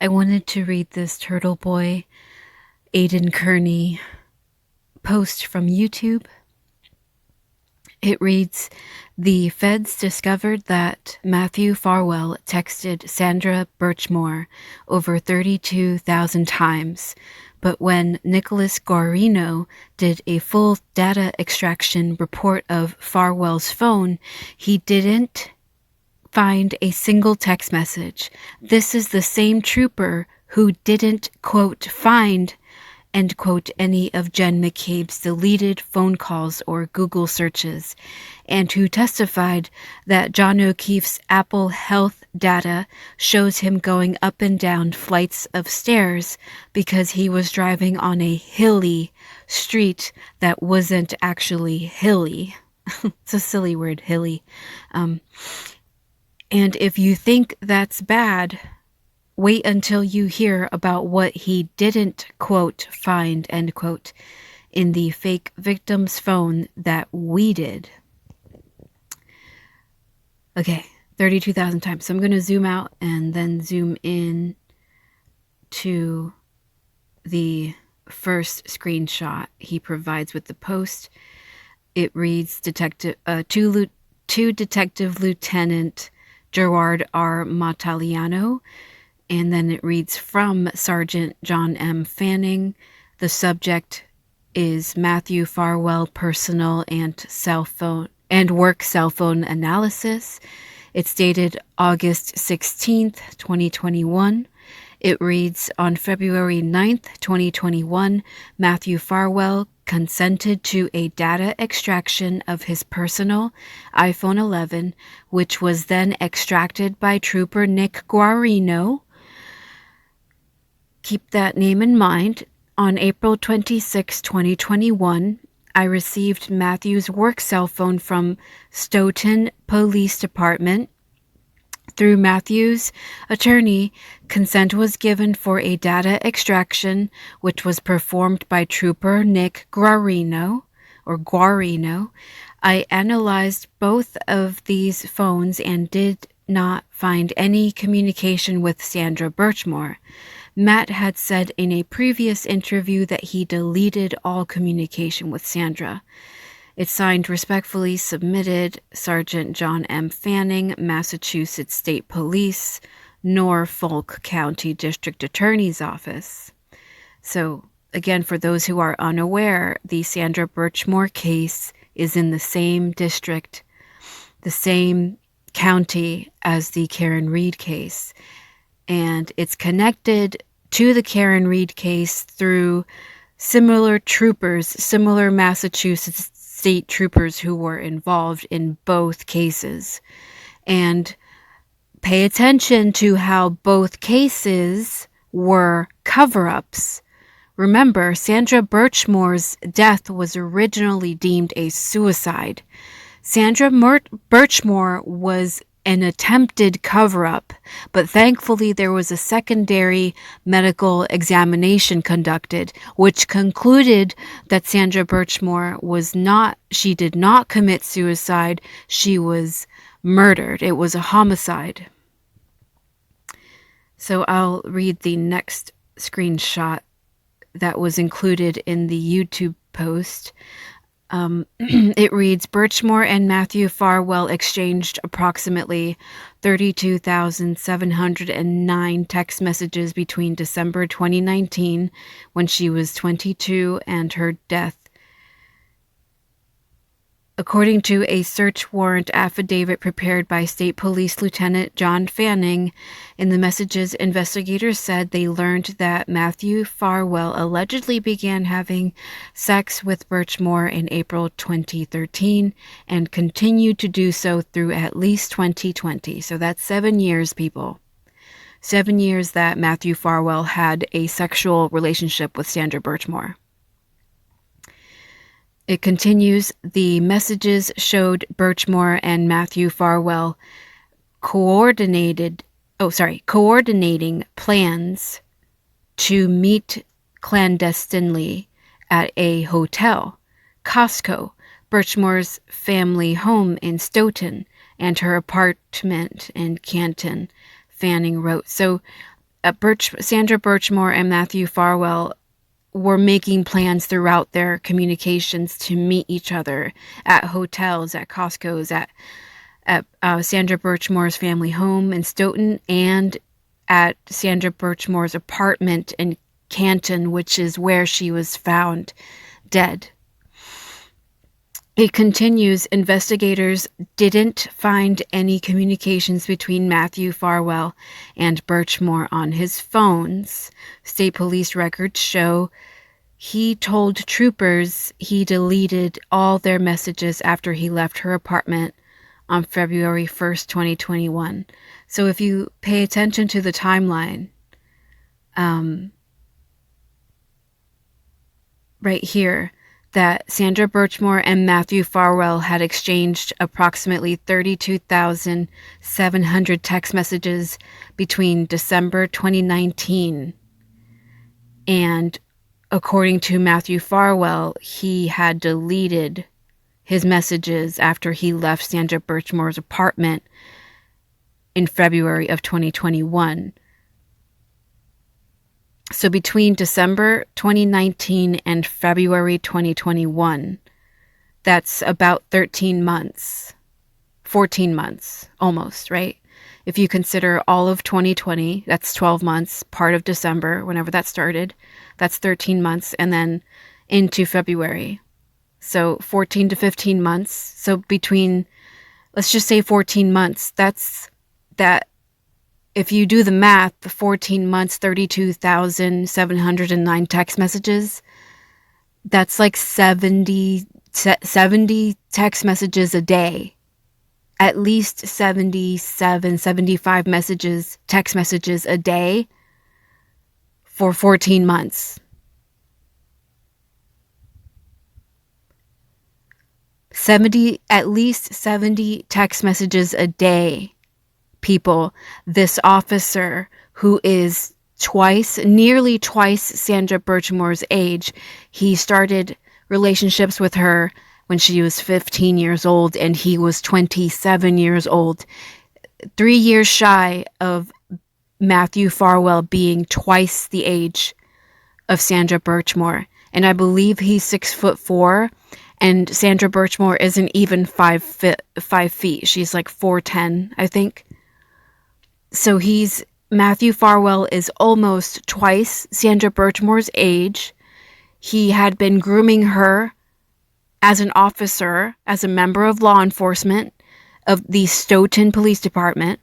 I wanted to read this Turtle Boy, Aiden Kearney post from YouTube. It reads, "The feds discovered that Matthew Farwell texted Sandra Birchmore over 32,000 times, but when Nicholas Guarino did a full data extraction report of Farwell's phone, he didn't find a single text message. This is the same trooper who didn't, quote, find, end quote, any of Jen McCabe's deleted phone calls or Google searches, and who testified that John O'Keefe's Apple Health data shows him going up and down flights of stairs because he was driving on a hilly street that wasn't actually hilly." It's a silly word, hilly. And if you think that's bad, wait until you hear about what he didn't, quote, find, end quote, in the fake victim's phone that we did. Okay, 32,000 times. So I'm going to zoom out and then zoom in to the first screenshot he provides with the post. It reads, to Detective Lieutenant Gerard R. Mataliano, and then it reads, from Sergeant John M. Fanning. The subject is Matthew Farwell personal and work cell phone analysis. It's dated August 16th, 2021. It reads, on February 9th, 2021, Matthew Farwell consented to a data extraction of his personal iPhone 11, which was then extracted by Trooper Nick Guarino. Keep that name in mind. On April 26, 2021, I received Matthew's work cell phone from Stoughton Police Department. Through Matthew's attorney, consent was given for a data extraction, which was performed by Trooper Nick Guarino. I analyzed both of these phones and did not find any communication with Sandra Birchmore. Matt had said in a previous interview that he deleted all communication with Sandra. It's signed, respectfully submitted, Sergeant John M. Fanning, Massachusetts State Police, Norfolk County District Attorney's Office. So, again, for those who are unaware, the Sandra Birchmore case is in the same district, the same county as the Karen Reed case. And it's connected to the Karen Reed case through similar troopers, similar Massachusetts state troopers who were involved in both cases. And pay attention to how both cases were cover-ups. Remember, Sandra Birchmore's death was originally deemed a suicide. Sandra Birchmore was an attempted cover-up, but thankfully there was a secondary medical examination conducted, which concluded that Sandra Birchmore did not commit suicide, she was murdered. It was a homicide. So I'll read the next screenshot that was included in the YouTube post. It reads, Birchmore and Matthew Farwell exchanged approximately 32,709 text messages between December 2019, when she was 22, and her death. According to a search warrant affidavit prepared by State Police Lieutenant John Fanning, in the messages, investigators said they learned that Matthew Farwell allegedly began having sex with Birchmore in April 2013 and continued to do so through at least 2020. So that's 7 years, people. 7 years that Matthew Farwell had a sexual relationship with Sandra Birchmore. It continues, the messages showed Birchmore and Matthew Farwell coordinating plans to meet clandestinely at a hotel, Costco, Birchmore's family home in Stoughton, and her apartment in Canton, Fanning wrote. So Sandra Birchmore and Matthew Farwell were making plans throughout their communications to meet each other at hotels, at Costco's, at Sandra Birchmore's family home in Stoughton, and at Sandra Birchmore's apartment in Canton, which is where she was found dead. It continues, investigators didn't find any communications between Matthew Farwell and Birchmore on his phones. State police records show he told troopers he deleted all their messages after he left her apartment on February 1st, 2021. So if you pay attention to the timeline, right here, that Sandra Birchmore and Matthew Farwell had exchanged approximately 32,700 text messages between December 2019. And according to Matthew Farwell, he had deleted his messages after he left Sandra Birchmore's apartment in February of 2021. So between December 2019 and February 2021, that's about 13 months, 14 months, almost, right? If you consider all of 2020, that's 12 months, part of December, whenever that started, that's 13 months, and then into February. So 14 to 15 months. So between, let's just say 14 months, that's that. If you do the math, the 14 months, 32,709 text messages, that's like 70 text messages a day. At least 75 text messages a day for 14 months. At least 70 text messages a day. People, this officer who is nearly twice Sandra Birchmore's age, he started relationships with her when she was 15 years old and he was 27 years old, 3 years shy of Matthew Farwell being twice the age of Sandra Birchmore. And I believe he's 6'4", and Sandra Birchmore isn't even 5 feet. She's like 4'10", I think. So Matthew Farwell is almost twice Sandra Birchmore's age. He had been grooming her as an officer, as a member of law enforcement of the Stoughton Police Department.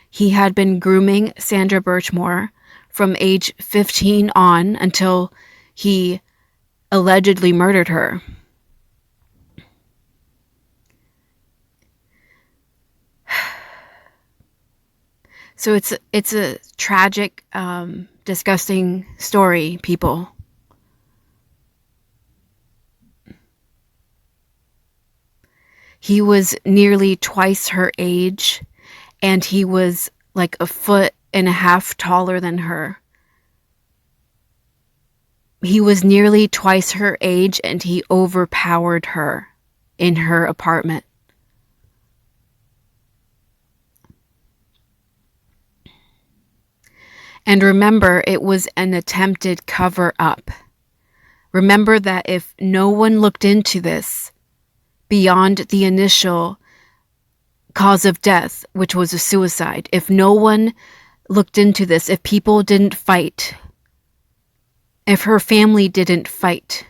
He had been grooming Sandra Birchmore from age 15 on until he allegedly murdered her. So it's a tragic, disgusting story, people. He was nearly twice her age, and he was like 1.5 feet taller than her. He was nearly twice her age, and he overpowered her in her apartment. And remember, it was an attempted cover-up. Remember that if no one looked into this beyond the initial cause of death, which was a suicide, if no one looked into this, if people didn't fight, if her family didn't fight,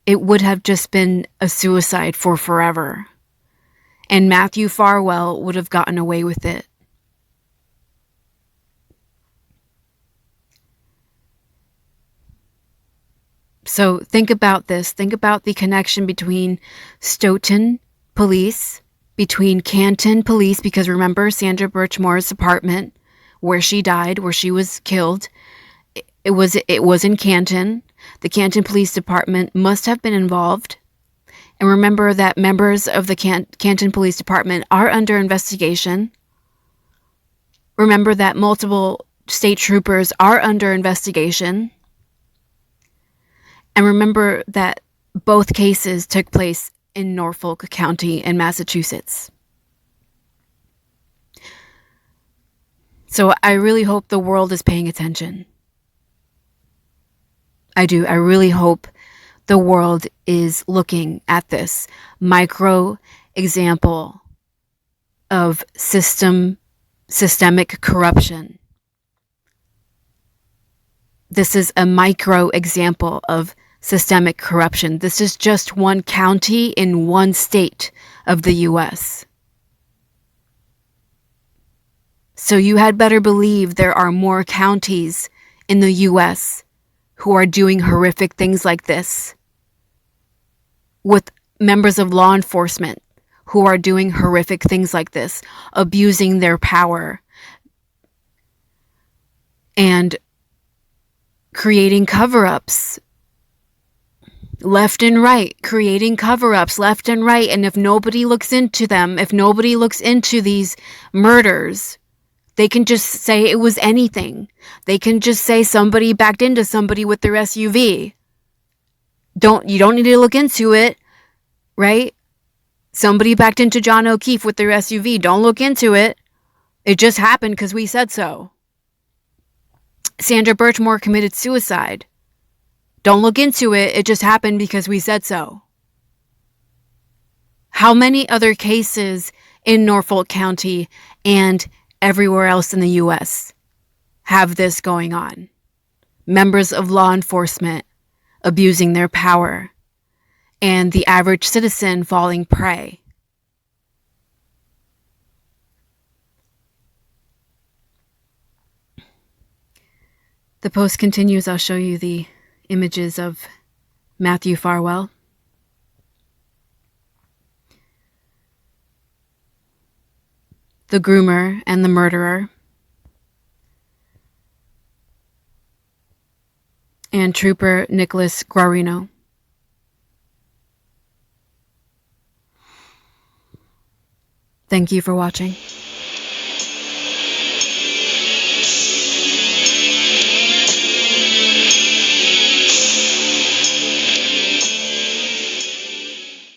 it would have just been a suicide for forever. And Matthew Farwell would have gotten away with it. So think about this. Think about the connection between Stoughton police, between Canton police, because remember Sandra Birchmore's apartment where she died, where she was killed, it was in Canton. The Canton Police Department must have been involved. And remember that members of the Canton Police Department are under investigation. Remember that multiple state troopers are under investigation. And remember that both cases took place in Norfolk County in Massachusetts. So I really hope the world is paying attention. I do. I really hope the world is looking at this micro example of systemic corruption. This is a micro example of systemic corruption. This is just one county in one state of the U.S. So you had better believe there are more counties in the U.S. who are doing horrific things like this, with members of law enforcement who are doing horrific things like this, abusing their power and creating cover-ups left and right, creating cover-ups left and right. And if nobody looks into them, if nobody looks into these murders, they can just say it was anything. They can just say somebody backed into somebody with their SUV. You don't need to look into it, right? Somebody backed into John O'Keefe with their SUV. Don't look into it. It just happened because we said so. Sandra Birchmore committed suicide. Don't look into it. It just happened because we said so. How many other cases in Norfolk County and everywhere else in the U.S. have this going on? Members of law enforcement abusing their power and the average citizen falling prey. The post continues. I'll show you the images of Matthew Farwell. The groomer and the murderer. And Trooper Nicholas Guarino. Thank you for watching.